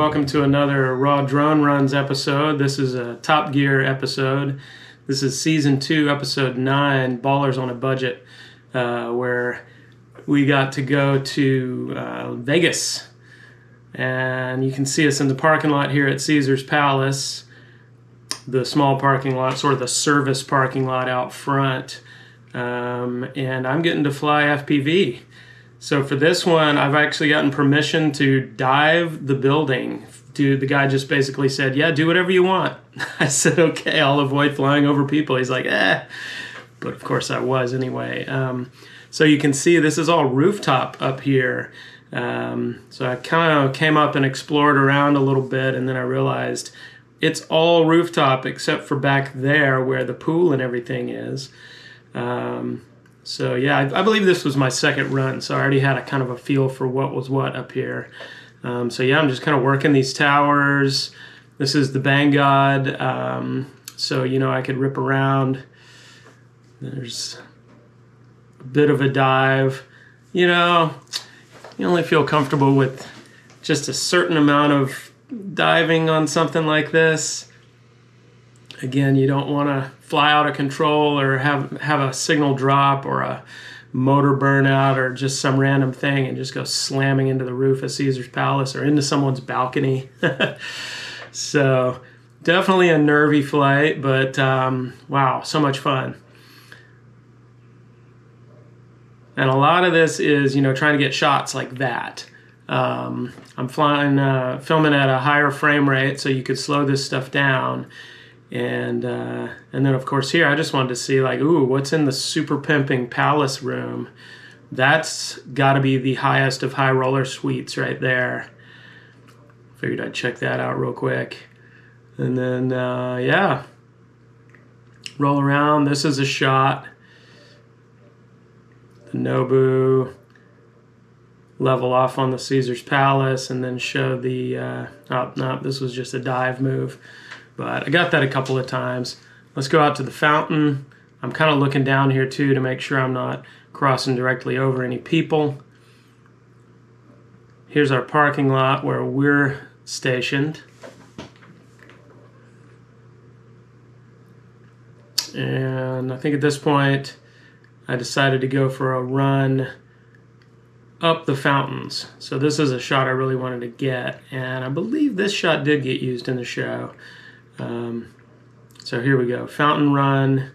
welcome to another Raw Drone Runs episode. This is a Top Gear episode. This is Season 2, Episode 9, Ballers on a Budget, where we got to go to Vegas. And you can see us in the parking lot here at Caesar's Palace, the small parking lot, sort of the service parking lot out front. And I'm getting to fly FPV. So for this one, I've actually gotten permission to dive the building. The guy just basically said, yeah, do whatever you want. I said, okay, I'll avoid flying over people. He's like, eh. But of course I was anyway. So you can see this is all rooftop up here. So I kind of came up and explored around a little bit, and then I realized it's all rooftop except for back there where the pool and everything is. So yeah, I believe this was my second run, so I already had a kind of a feel for what was what up here. So yeah, I'm just kind of working these towers. This is the BangGod, so you know I could rip around. There's a bit of a dive. You know, you only feel comfortable with just a certain amount of diving on something like this. Again, you don't want to fly out of control or have a signal drop or a motor burnout or just some random thing and just go slamming into the roof of Caesar's Palace or into someone's balcony. So definitely a nervy flight, but wow, so much fun. And a lot of this is, you know, trying to get shots like that. I'm filming at a higher frame rate so you could slow this stuff down. And then of course here I just wanted to see like, ooh, what's in the super pimping palace room? That's got to be the highest of high roller suites right there. Figured I'd check that out real quick. And then yeah, roll around. This is a shot. The Nobu, level off on the Caesar's Palace, and then show the oh no, this was just a dive move. But I got that a couple of times. Let's go out to the fountain. I'm kind of looking down here too to make sure I'm not crossing directly over any people. Here's our parking lot where we're stationed. And I think at this point I decided to go for a run up the fountains. So this is a shot I really wanted to get, and I believe this shot did get used in the show. So here we go, fountain run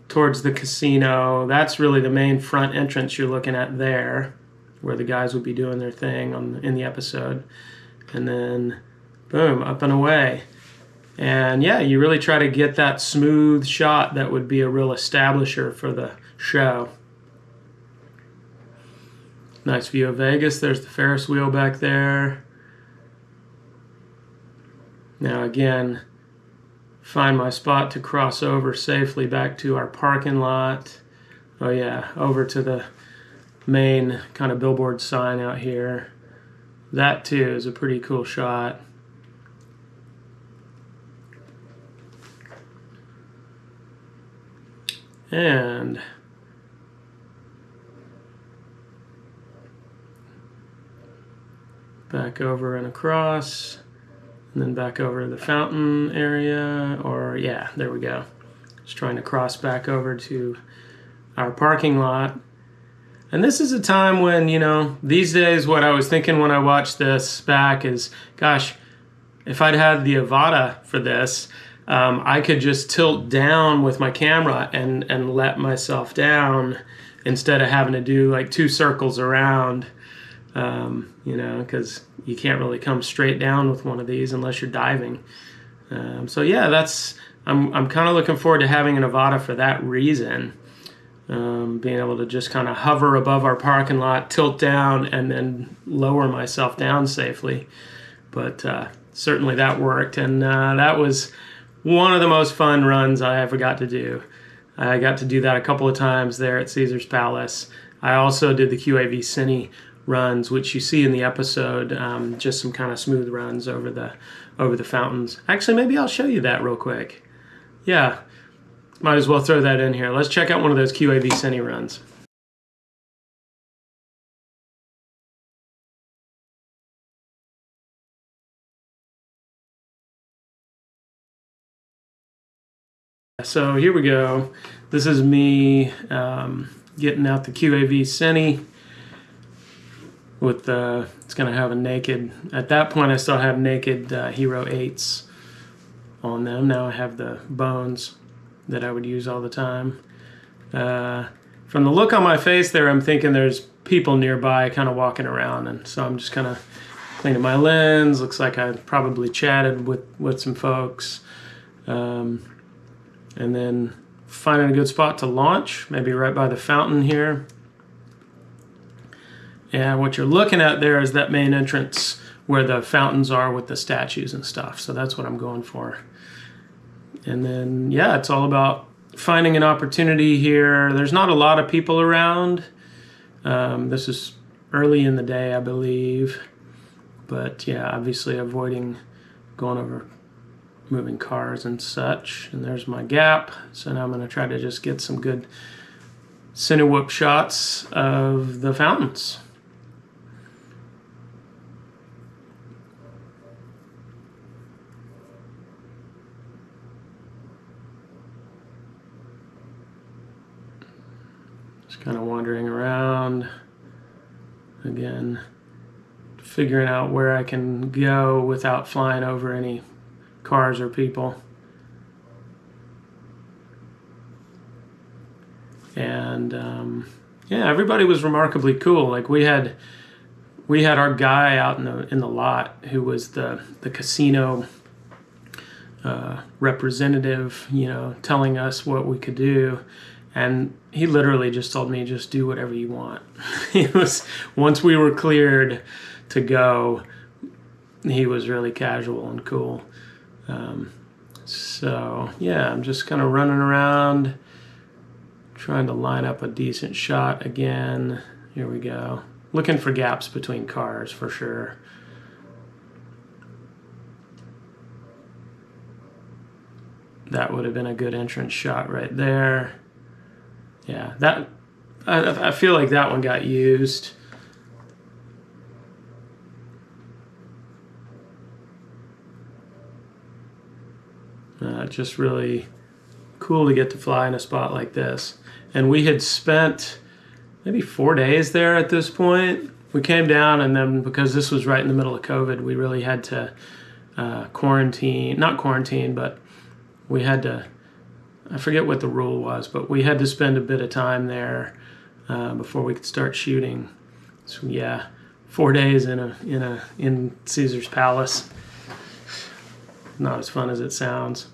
towards the casino. That's really the main front entrance you're looking at there, where the guys would be doing their thing in the episode. And then boom, up and away. And yeah, you really try to get that smooth shot that would be a real establisher for the show. Nice view of Vegas. There's the Ferris wheel back there. Now again, find my spot to cross over safely back to our parking lot. Oh yeah, over to the main kind of billboard sign out here. That too is a pretty cool shot. And back over and across. And then back over to the fountain area, or yeah, there we go. Just trying to cross back over to our parking lot. And this is a time when, you know, these days what I was thinking when I watched this back is, gosh, if I'd had the Avata for this, I could just tilt down with my camera and let myself down instead of having to do like 2 circles around. You know, because you can't really come straight down with one of these unless you're diving. So yeah, I'm kind of looking forward to having an Avata for that reason. Being able to just kind of hover above our parking lot, tilt down, and then lower myself down safely. But certainly that worked, and that was one of the most fun runs I ever got to do. I got to do that a couple of times there at Caesar's Palace. I also did the QAV Cine runs, which you see in the episode, just some kind of smooth runs over the fountains. Actually, maybe I'll show you that real quick. Yeah, might as well throw that in here. Let's check out one of those QAV Cine runs. So here we go. This is me getting out the QAV Cine with the, it's going to have a naked, at that point I still have naked Hero 8s on them. Now I have the Bones that I would use all the time. From the look on my face there, I'm thinking there's people nearby kind of walking around, and so I'm just kind of cleaning my lens. Looks like I probably chatted with some folks. And then finding a good spot to launch, maybe right by the fountain here. And what you're looking at there is that main entrance where the fountains are with the statues and stuff. So that's what I'm going for. And then, yeah, it's all about finding an opportunity here. There's not a lot of people around. This is early in the day, I believe. But yeah, obviously avoiding going over moving cars and such. And there's my gap. So now I'm going to try to just get some good cinewhoop shots of the fountains. Just kind of wandering around again, figuring out where I can go without flying over any cars or people. And yeah, everybody was remarkably cool. Like we had our guy out in the lot who was the casino representative, you know, telling us what we could do. And he literally just told me, just do whatever you want. He was, once we were cleared to go, he was really casual and cool. So yeah, I'm just kind of running around, trying to line up a decent shot again. Here we go. Looking for gaps between cars for sure. That would have been a good entrance shot right there. Yeah, that I feel like that one got used. Just really cool to get to fly in a spot like this. And we had spent maybe 4 days there at this point. We came down, and then because this was right in the middle of COVID, we really had to quarantine, not quarantine, but we had to, I forget what the rule was, but we had to spend a bit of time there before we could start shooting. So yeah, 4 days in Caesar's Palace. Not as fun as it sounds.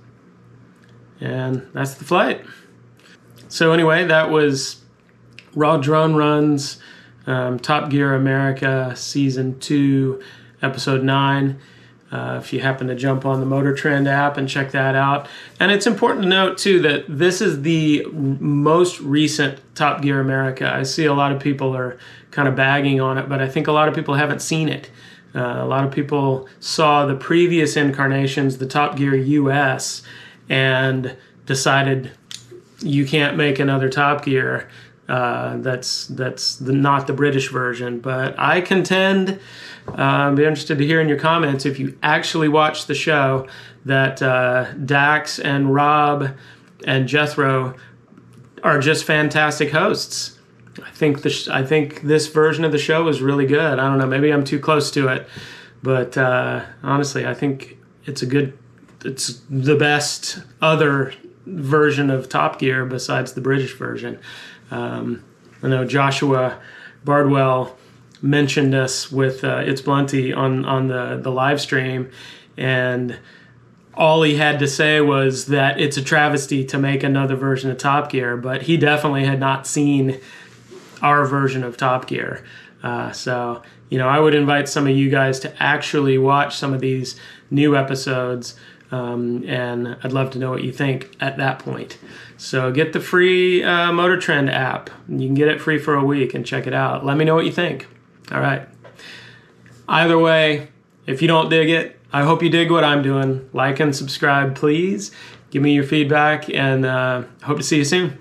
And that's the flight. So anyway, that was Raw Drone Runs, Top Gear America, Season 2, Episode 9. If you happen to jump on the MotorTrend app and check that out. And it's important to note, too, that this is the most recent Top Gear America. I see a lot of people are kind of bagging on it, but I think a lot of people haven't seen it. A lot of people saw the previous incarnations, the Top Gear US, and decided you can't make another Top Gear. That's not the British version. But I contend, I'd be interested to hear in your comments if you actually watched the show, that Dax and Rob and Jethro are just fantastic hosts. I think this version of the show is really good. I don't know, maybe I'm too close to it, but honestly, I think it's the best other version of Top Gear besides the British version. I know Joshua Bardwell mentioned us with It's Blunty on the live stream, and all he had to say was that it's a travesty to make another version of Top Gear, but he definitely had not seen our version of Top Gear. So, you know, I would invite some of you guys to actually watch some of these new episodes, and I'd love to know what you think at that point. So get the free MotorTrend app. You can get it free for a week and check it out. Let me know what you think. All right. Either way, if you don't dig it, I hope you dig what I'm doing. Like and subscribe, please. Give me your feedback, and hope to see you soon.